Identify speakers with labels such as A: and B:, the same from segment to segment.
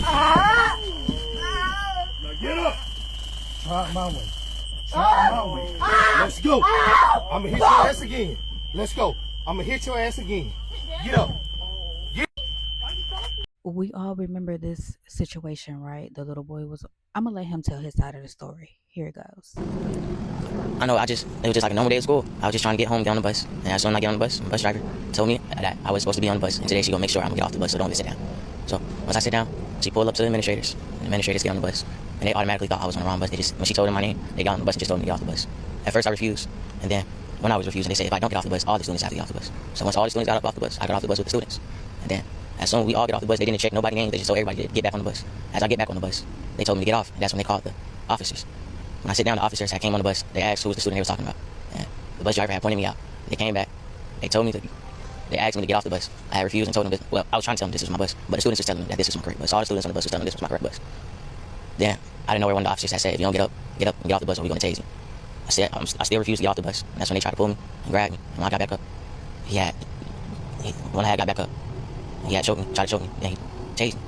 A: Now get up. Try it my way. Try it my way. Let's go. I'm gonna hit your ass again. Let's go. I'm gonna hit your ass again. Get up.
B: We all remember this situation, right? The little boy was... I'm gonna let him tell his side of the story. Here it goes.
C: I know, it was just like a normal day at school. I was just trying to get home, get on the bus. And as soon as I get on the bus driver told me that I was supposed to be on the bus. And today she gonna make sure I'm gonna get off the bus, so don't sit down. So once I sit down, she pulled up to the administrators. And the administrators get on the bus. And they automatically thought I was on the wrong bus. When she told them my name, they got on the bus and just told me to get off the bus. At first I refused. And then when I was refusing, they said if I don't get off the bus, all the students have to get off the bus. So once all the students got off the bus, I got off the bus with the students. And then as soon as we all get off the bus, they didn't check nobody's name. They just told everybody to get back on the bus. As I get back on the bus, they told me to get off. And that's when they called the officers. When I sit down, the officers that came on the bus, they asked who was the student they were talking about. And the bus driver had pointed me out. They came back. They told me they asked me to get off the bus. I had refused and told them, well, I was trying to tell them this was my bus, but the students was telling me that this was my correct bus. All the students on the bus was telling me this was my correct bus. Then, I didn't know where one of the officers had said, if you don't get up and get off the bus, or we're going to tase you. I said, I still refused to get off the bus. And that's when they tried to pull me and grab me. And when I got back up, when I got back up, he had choked me, tried to choke me, then he tased me.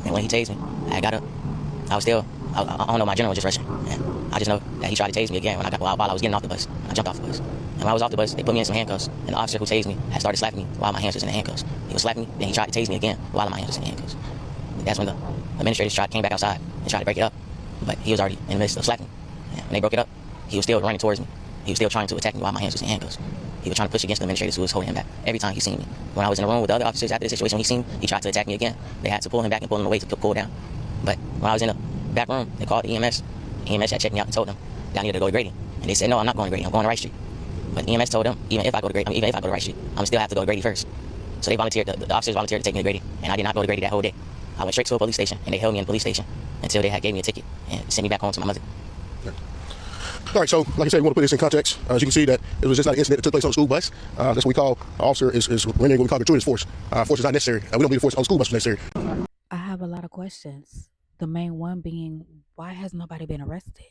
C: And when he tased me, I got up. I was still, I don't know, my adrenaline was just rushing. And I just know that he tried to tase me again while I was getting off the bus. I jumped off the bus. And when I was off the bus, they put me in some handcuffs. And the officer who tased me had started slapping me while my hands was in the handcuffs. He was slapping me, then he tried to tase me again while my hands was in the handcuffs. That's when the administrators came back outside and tried to break it up. But he was already in the midst of slapping me. And when they broke it up, he was still running towards me. He was still trying to attack me while my hands was in handcuffs. He was trying to push against the administrators who was holding him back every time he seen me. When I was in the room with the other officers after the situation, when he seen me, he tried to attack me again. They had to pull him back and pull him away to cool down. But when I was in the back room, they called the EMS. EMS had checked me out and told them that I needed to go to Grady. And they said, no, I'm not going to Grady, I'm going to Wright Street. But EMS told them, even if I go to Wright Street, I'm still have to go to Grady first. So they volunteered, the officers volunteered to take me to Grady. And I did not go to Grady that whole day. I went straight to a police station, and they held me in the police station until they gave me a ticket and sent me back home to my mother.
D: All right, so like I said, we want to put this in context. As you can see that it was just not an incident that took place on the school bus. That's what we call, an officer is rendering what we call gratuitous force. Force is not necessary. We don't believe force on the school bus is necessary.
B: I have a lot of questions. The main one being, why has nobody been arrested?